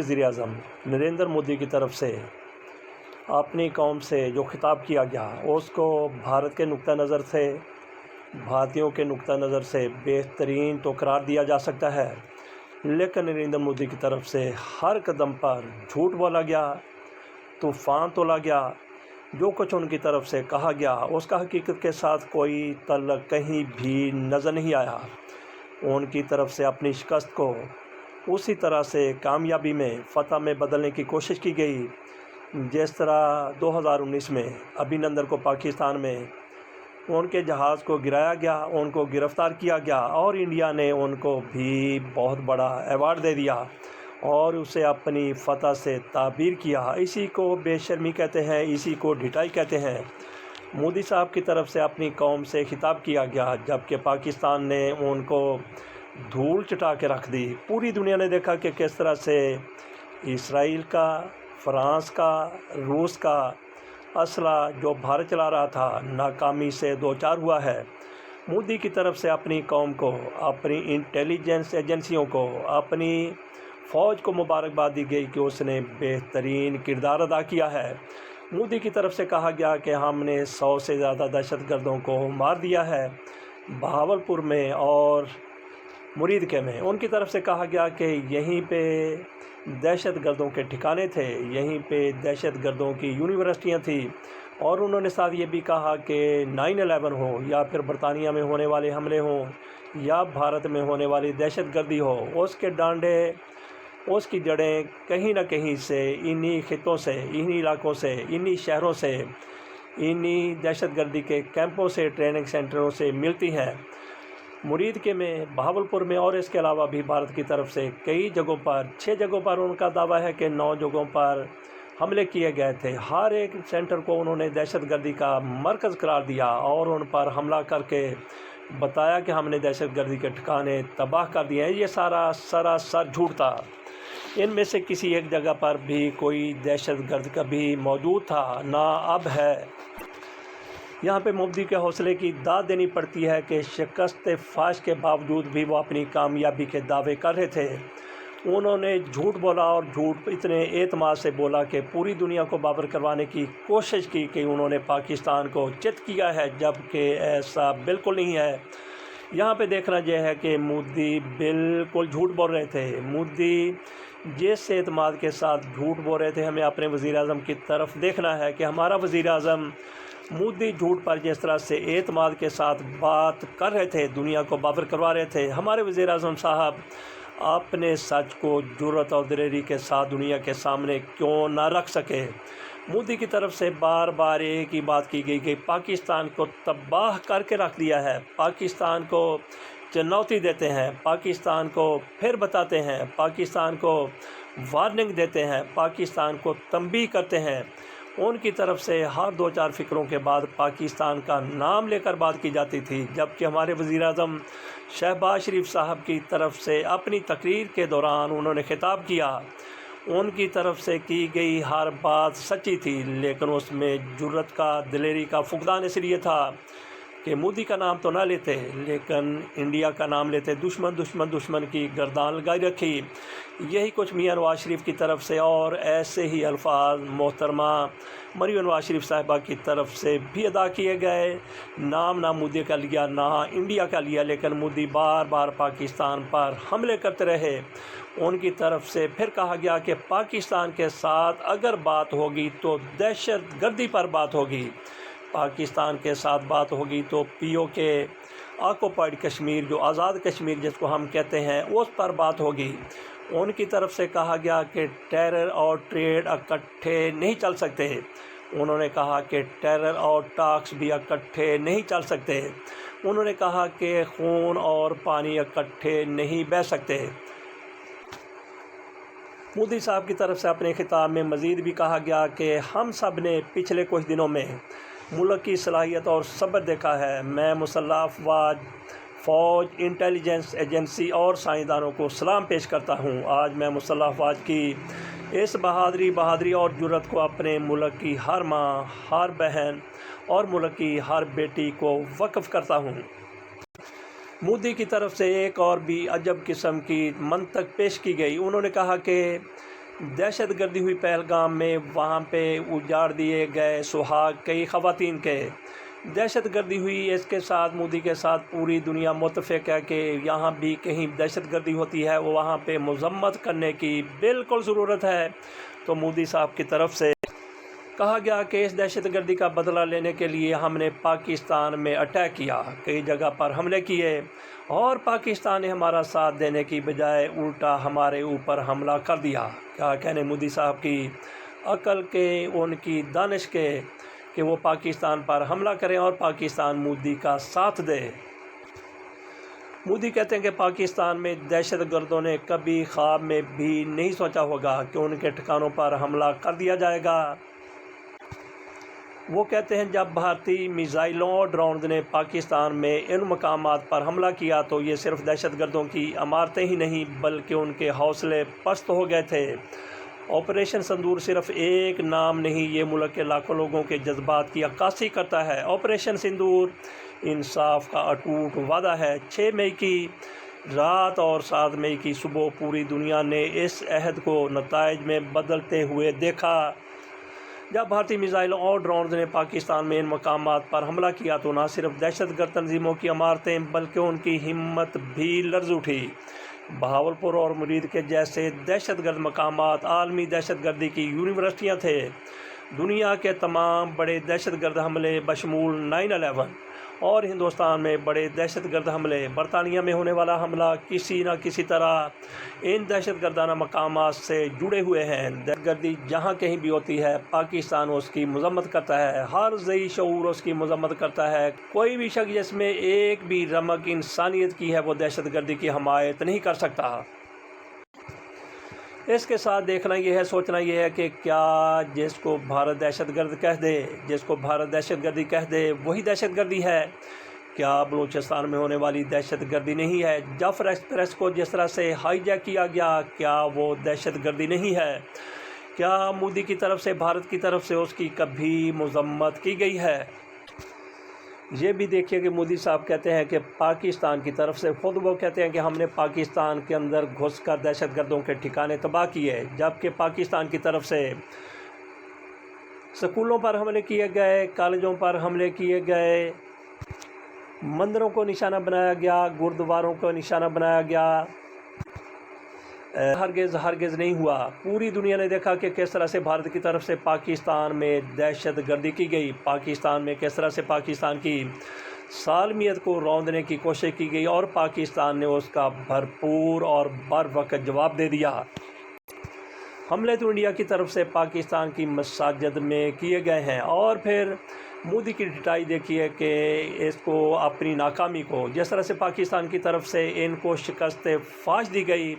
وزیر اعظم نریندر مودی کی طرف سے اپنی قوم سے جو خطاب کیا گیا اس کو بھارت کے نقطہ نظر سے، بھارتیوں کے نقطہ نظر سے بہترین تو قرار دیا جا سکتا ہے، لیکن نریندر مودی کی طرف سے ہر قدم پر جھوٹ بولا گیا، طوفان تولا گیا۔ جو کچھ ان کی طرف سے کہا گیا اس کا حقیقت کے ساتھ کوئی تعلق کہیں بھی نظر نہیں آیا۔ ان کی طرف سے اپنی شکست کو اسی طرح سے کامیابی میں، فتح میں بدلنے کی کوشش کی گئی جس طرح 2019 میں ابھینندن کو پاکستان میں ان کے جہاز کو گرایا گیا، ان کو گرفتار کیا گیا اور انڈیا نے ان کو بھی بہت بڑا ایوارڈ دے دیا اور اسے اپنی فتح سے تعبیر کیا۔ اسی کو بے شرمی کہتے ہیں، اسی کو ڈھٹائی کہتے ہیں۔ مودی صاحب کی طرف سے اپنی قوم سے خطاب کیا گیا جبکہ پاکستان نے ان کو دھول چٹا کے رکھ دی۔ پوری دنیا نے دیکھا کہ کس طرح سے اسرائیل کا، فرانس کا، روس کا اسلحہ جو بھارت چلا رہا تھا ناکامی سے دوچار ہوا ہے۔ مودی کی طرف سے اپنی قوم کو، اپنی انٹیلیجنس ایجنسیوں کو، اپنی فوج کو مبارکباد دی گئی کہ اس نے بہترین کردار ادا کیا ہے۔ مودی کی طرف سے کہا گیا کہ ہم نے 100 سے زیادہ دہشت گردوں کو مار دیا ہے بہاولپور میں اور مریدکے میں۔ ان کی طرف سے کہا گیا کہ یہیں پہ دہشت گردوں کے ٹھکانے تھے، یہیں پہ دہشت گردوں کی یونیورسٹیاں تھیں، اور انہوں نے ساتھ یہ بھی کہا کہ 9/11 ہو یا پھر برطانیہ میں ہونے والے حملے ہوں یا بھارت میں ہونے والی دہشت گردی ہو، اس کے ڈانڈے، اس کی جڑیں کہیں نہ کہیں سے انہی خطوں سے، انہی علاقوں سے، انہی شہروں سے، انہی دہشت گردی کے کیمپوں سے، ٹریننگ سینٹروں سے ملتی ہیں۔ مریدکے میں، بہاولپور میں اور اس کے علاوہ بھی بھارت کی طرف سے کئی جگہوں پر، 6 جگہوں پر ان کا دعویٰ ہے کہ 9 جگہوں پر حملے کیے گئے تھے۔ ہر ایک سینٹر کو انہوں نے دہشت گردی کا مرکز قرار دیا اور ان پر حملہ کر کے بتایا کہ ہم نے دہشت گردی کے ٹھکانے تباہ کر دیے ہیں۔ یہ سارا سراسر جھوٹ تھا۔ ان میں سے کسی ایک جگہ پر بھی کوئی دہشت گرد کبھی موجود تھا نہ اب ہے۔ یہاں پہ مودی کے حوصلے کی داد دینی پڑتی ہے کہ شکست فاش کے باوجود بھی وہ اپنی کامیابی کے دعوے کر رہے تھے۔ انہوں نے جھوٹ بولا اور جھوٹ اتنے اعتماد سے بولا کہ پوری دنیا کو باور کروانے کی کوشش کی کہ انہوں نے پاکستان کو چت کیا ہے، جبکہ ایسا بالکل نہیں ہے۔ یہاں پہ دیکھنا یہ ہے کہ مودی بالکل جھوٹ بول رہے تھے۔ مودی جس اعتماد کے ساتھ جھوٹ بول رہے تھے، ہمیں اپنے وزیر اعظم کی طرف دیکھنا ہے کہ ہمارا وزیر اعظم مودی جھوٹ پر جس طرح سے اعتماد کے ساتھ بات کر رہے تھے، دنیا کو باور کروا رہے تھے، ہمارے وزیر اعظم صاحب اپنے سچ کو جرأت اور دلیری کے ساتھ دنیا کے سامنے کیوں نہ رکھ سکے۔ مودی کی طرف سے بار بار ایک ہی بات کی گئی کہ پاکستان کو تباہ کر کے رکھ دیا ہے، پاکستان کو چنوتی دیتے ہیں، پاکستان کو پھر بتاتے ہیں، پاکستان کو وارننگ دیتے ہیں، پاکستان کو تنبیہ کرتے ہیں۔ ان کی طرف سے ہر 2-4 فکروں کے بعد پاکستان کا نام لے کر بات کی جاتی تھی، جبکہ ہمارے وزیر اعظم شہباز شریف صاحب کی طرف سے اپنی تقریر کے دوران انہوں نے خطاب کیا، ان کی طرف سے کی گئی ہر بات سچی تھی، لیکن اس میں جرأت کا، دلیری کا فقدان اس لیے تھا کہ مودی کا نام تو نہ لیتے لیکن انڈیا کا نام لیتے، دشمن کی گردان لگائی رکھی۔ یہی کچھ میاں نواز شریف کی طرف سے اور ایسے ہی الفاظ محترمہ مریم نواز شریف صاحبہ کی طرف سے بھی ادا کیے گئے۔ نام نہ مودی کا لیا نہ انڈیا کا لیا، لیکن مودی بار بار پاکستان پر حملے کرتے رہے۔ ان کی طرف سے پھر کہا گیا کہ پاکستان کے ساتھ اگر بات ہوگی تو دہشت گردی پر بات ہوگی، پاکستان کے ساتھ بات ہوگی تو POK آکوپائڈ کشمیر، جو آزاد کشمیر جس کو ہم کہتے ہیں، اس پر بات ہوگی۔ ان کی طرف سے کہا گیا کہ ٹیرر اور ٹریڈ اکٹھے نہیں چل سکتے۔ انہوں نے کہا کہ ٹیرر اور ٹاکس بھی اکٹھے نہیں چل سکتے۔ انہوں نے کہا کہ خون اور پانی اکٹھے نہیں بہہ سکتے۔ مودی صاحب کی طرف سے اپنے خطاب میں مزید بھی کہا گیا کہ ہم سب نے پچھلے کچھ دنوں میں ملک کی صلاحیت اور صبر دیکھا ہے۔ میں مسلح افواج، فوج، انٹیلیجنس ایجنسی اور سائنسدانوں کو سلام پیش کرتا ہوں۔ آج میں مسلح افواج کی اس بہادری اور جرأت کو اپنے ملک کی ہر ماں، ہر بہن اور ملک کی ہر بیٹی کو وقف کرتا ہوں۔ مودی کی طرف سے ایک اور بھی عجب قسم کی منطق پیش کی گئی۔ انہوں نے کہا کہ دہشت گردی ہوئی پہلگام میں، وہاں پہ اجاڑ دیے گئے سہاگ کئی خواتین کے۔ دہشت گردی ہوئی، اس کے ساتھ مودی کے ساتھ پوری دنیا متفق ہے کہ یہاں بھی کہیں دہشت گردی ہوتی ہے وہاں پہ مذمت کرنے کی بالکل ضرورت ہے۔ تو مودی صاحب کی طرف سے کہا گیا کہ اس دہشت گردی کا بدلہ لینے کے لیے ہم نے پاکستان میں اٹیک کیا، کئی جگہ پر حملے کیے، اور پاکستان نے ہمارا ساتھ دینے کی بجائے الٹا ہمارے اوپر حملہ کر دیا۔ کیا کہنے مودی صاحب کی عقل کے، ان کی دانش کے، کہ وہ پاکستان پر حملہ کریں اور پاکستان مودی کا ساتھ دے۔ مودی کہتے ہیں کہ پاکستان میں دہشت گردوں نے کبھی خواب میں بھی نہیں سوچا ہوگا کہ ان کے ٹھکانوں پر حملہ کر دیا جائے گا۔ وہ کہتے ہیں جب بھارتی میزائلوں اور ڈرونز نے پاکستان میں ان مقامات پر حملہ کیا تو یہ صرف دہشت گردوں کی عمارتیں ہی نہیں بلکہ ان کے حوصلے پست ہو گئے تھے۔ آپریشن سندور صرف ایک نام نہیں، یہ ملک کے لاکھوں لوگوں کے جذبات کی عکاسی کرتا ہے۔ آپریشن سندور انصاف کا اٹوٹ وعدہ ہے۔ 6 مئی کی رات اور 7 مئی کی صبح پوری دنیا نے اس عہد کو نتائج میں بدلتے ہوئے دیکھا۔ جب بھارتی میزائلوں اور ڈرونز نے پاکستان میں ان مقامات پر حملہ کیا تو نہ صرف دہشت گرد تنظیموں کی عمارتیں بلکہ ان کی ہمت بھی لرز اٹھی۔ بہاولپور اور مرید کے جیسے دہشت گرد مقامات عالمی دہشت گردی کی یونیورسٹیاں تھے۔ دنیا کے تمام بڑے دہشت گرد حملے بشمول 9/11 اور ہندوستان میں بڑے دہشت گرد حملے، برطانیہ میں ہونے والا حملہ کسی نہ کسی طرح ان دہشت گردانہ مقامات سے جڑے ہوئے ہیں۔ دہشت گردی جہاں کہیں بھی ہوتی ہے پاکستان اس کی مذمت کرتا ہے، ہر ذی شعور اس کی مذمت کرتا ہے۔ کوئی بھی شخص جس میں ایک بھی رمق انسانیت کی ہے وہ دہشت گردی کی حمایت نہیں کر سکتا۔ اس کے ساتھ دیکھنا یہ ہے، سوچنا یہ ہے کہ کیا جس کو بھارت دہشت گرد کہہ دے، جس کو بھارت دہشت گردی کہہ دے وہی دہشت گردی ہے؟ کیا بلوچستان میں ہونے والی دہشت گردی نہیں ہے؟ جعفر ایکسپریس کو جس طرح سے ہائی جیک کیا گیا، کیا وہ دہشت گردی نہیں ہے؟ کیا مودی کی طرف سے، بھارت کی طرف سے اس کی کبھی مذمت کی گئی ہے؟ یہ بھی دیکھیے کہ مودی صاحب کہتے ہیں کہ پاکستان کی طرف سے، خود وہ کہتے ہیں کہ ہم نے پاکستان کے اندر گھس کر دہشت گردوں کے ٹھکانے تباہ کیے، جبکہ پاکستان کی طرف سے سکولوں پر حملے کیے گئے، کالجوں پر حملے کیے گئے، مندروں کو نشانہ بنایا گیا، گردواروں کو نشانہ بنایا گیا۔ ہرگز نہیں ہوا۔ پوری دنیا نے دیکھا کہ کس طرح سے بھارت کی طرف سے پاکستان میں دہشت گردی کی گئی، پاکستان میں کس طرح سے پاکستان کی سالمیت کو روندنے کی کوشش کی گئی، اور پاکستان نے اس کا بھرپور اور بر وقت جواب دے دیا۔ حملے تو انڈیا کی طرف سے پاکستان کی مساجد میں کیے گئے ہیں، اور پھر مودی کی ڈٹائی دیکھیے کہ اس کو اپنی ناکامی کو، جس طرح سے پاکستان کی طرف سے ان کو شکست فاش دی گئی،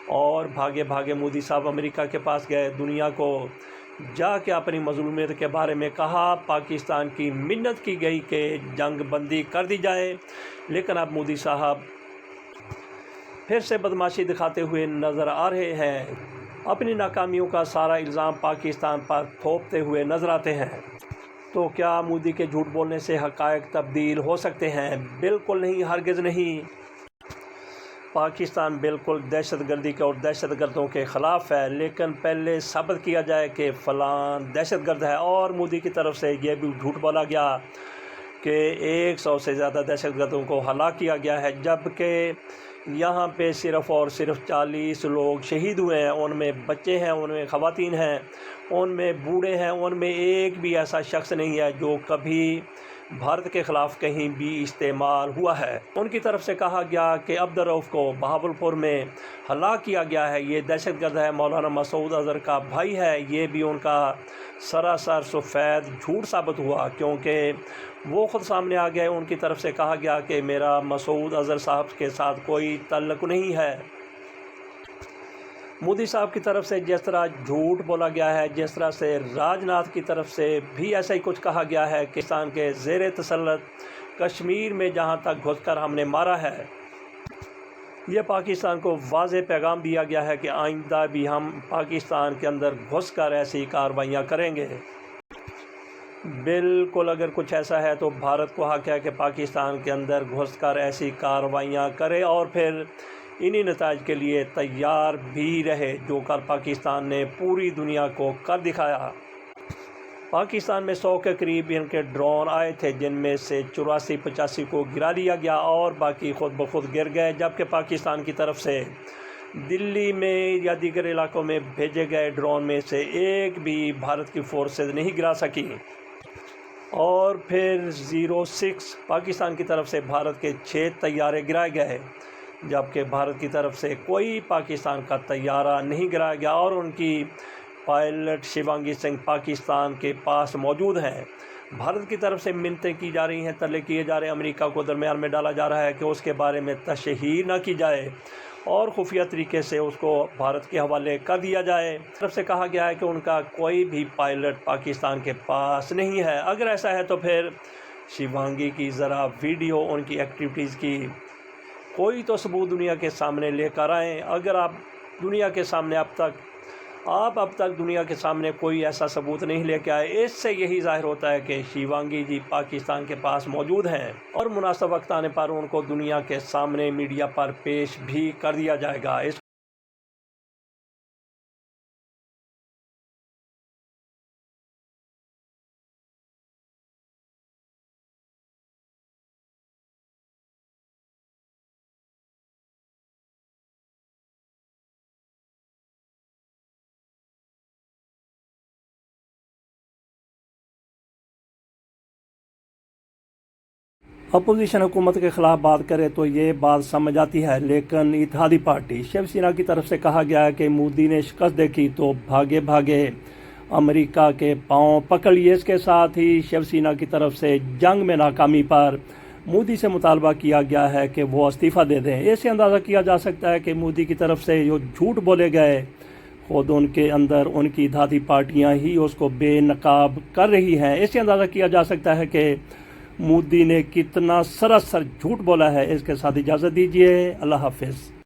اور بھاگے بھاگے مودی صاحب امریکہ کے پاس گئے، دنیا کو جا کے اپنی مظلومیت کے بارے میں کہا، پاکستان کی منت کی گئی کہ جنگ بندی کر دی جائے، لیکن اب مودی صاحب پھر سے بدماشی دکھاتے ہوئے نظر آ رہے ہیں، اپنی ناکامیوں کا سارا الزام پاکستان پر تھوپتے ہوئے نظر آتے ہیں۔ تو کیا مودی کے جھوٹ بولنے سے حقائق تبدیل ہو سکتے ہیں؟ بالکل نہیں، ہرگز نہیں۔ پاکستان بالکل دہشت گردی کے اور دہشت گردوں کے خلاف ہے، لیکن پہلے ثابت کیا جائے کہ فلاں دہشت گرد ہے۔ اور مودی کی طرف سے یہ بھی جھوٹ بولا گیا کہ 100 سے زیادہ دہشت گردوں کو ہلاک کیا گیا ہے، جبکہ یہاں پہ صرف اور صرف 40 لوگ شہید ہوئے ہیں، ان میں بچے ہیں، ان میں خواتین ہیں، ان میں بوڑھے ہیں، ان میں ایک بھی ایسا شخص نہیں ہے جو کبھی بھارت کے خلاف کہیں بھی استعمال ہوا ہے۔ ان کی طرف سے کہا گیا کہ عبدالرؤف کو بہاولپور میں ہلاک کیا گیا ہے، یہ دہشت گرد ہے، مولانا مسعود اظہر کا بھائی ہے، یہ بھی ان کا سراسر سفید جھوٹ ثابت ہوا، کیونکہ وہ خود سامنے آ گئے۔ ان کی طرف سے کہا گیا کہ میرا مسعود اظہر صاحب کے ساتھ کوئی تعلق نہیں ہے۔ مودی صاحب کی طرف سے جس طرح جھوٹ بولا گیا ہے، جس طرح سے راج ناتھ کی طرف سے بھی ایسا ہی کچھ کہا گیا ہے کہ پاکستان کے زیر تسلط کشمیر میں جہاں تک گھس کر ہم نے مارا ہے، یہ پاکستان کو واضح پیغام دیا گیا ہے کہ آئندہ بھی ہم پاکستان کے اندر گھس کر ایسی کارروائیاں کریں گے۔ بالکل اگر کچھ ایسا ہے تو بھارت کو حق ہے کہ پاکستان کے اندر گھس کر ایسی کارروائیاں کرے، اور پھر انہی نتائج کے لیے تیار بھی رہے جو کل پاکستان نے پوری دنیا کو کر دکھایا۔ پاکستان میں 100 کے قریب ان کے ڈرون آئے تھے، جن میں سے 84-85 کو گرا دیا گیا اور باقی خود بخود گر گئے، جبکہ پاکستان کی طرف سے دلی میں یا دیگر علاقوں میں بھیجے گئے ڈرون میں سے ایک بھی بھارت کی فورسز نہیں گرا سکی۔ اور پھر 06 پاکستان کی طرف سے بھارت کے 6 طیارے گرائے گئے، جبکہ بھارت کی طرف سے کوئی پاکستان کا طیارہ نہیں گرایا گیا اور ان کی پائلٹ شیوانگی سنگھ پاکستان کے پاس موجود ہیں۔ بھارت کی طرف سے منتیں کی جا رہی ہیں، ترلے کیے جا رہے ہیں، امریکہ کو درمیان میں ڈالا جا رہا ہے کہ اس کے بارے میں تشہیر نہ کی جائے اور خفیہ طریقے سے اس کو بھارت کے حوالے کر دیا جائے۔ طرف سے کہا گیا ہے کہ ان کا کوئی بھی پائلٹ پاکستان کے پاس نہیں ہے۔ اگر ایسا ہے تو پھر شیوانگی کی ذرا ویڈیو ان کی ایکٹیویٹیز کی کوئی تو ثبوت دنیا کے سامنے لے کر آئیں۔ اگر آپ اب تک دنیا کے سامنے کوئی ایسا ثبوت نہیں لے کے آئے، اس سے یہی ظاہر ہوتا ہے کہ شیوانگی جی پاکستان کے پاس موجود ہیں اور مناسب وقت آنے پر ان کو دنیا کے سامنے میڈیا پر پیش بھی کر دیا جائے گا۔ اپوزیشن حکومت کے خلاف بات کرے تو یہ بات سمجھ آتی ہے، لیکن اتحادی پارٹی شیو سینا کی طرف سے کہا گیا ہے کہ مودی نے شکست دیکھی تو بھاگے بھاگے امریکہ کے پاؤں پکڑ لیے۔ اس کے ساتھ ہی شیو سینا کی طرف سے جنگ میں ناکامی پر مودی سے مطالبہ کیا گیا ہے کہ وہ استعفیٰ دے دیں۔ اس سے اندازہ کیا جا سکتا ہے کہ مودی کی طرف سے جو جھوٹ بولے گئے، خود ان کے اندر ان کی اتحادی پارٹیاں ہی اس کو بے نقاب کر رہی ہیں۔ اس سے اندازہ کیا جا سکتا ہے کہ مودی نے کتنا سراسر جھوٹ بولا ہے۔ اس کے ساتھ اجازت دیجیے، اللہ حافظ۔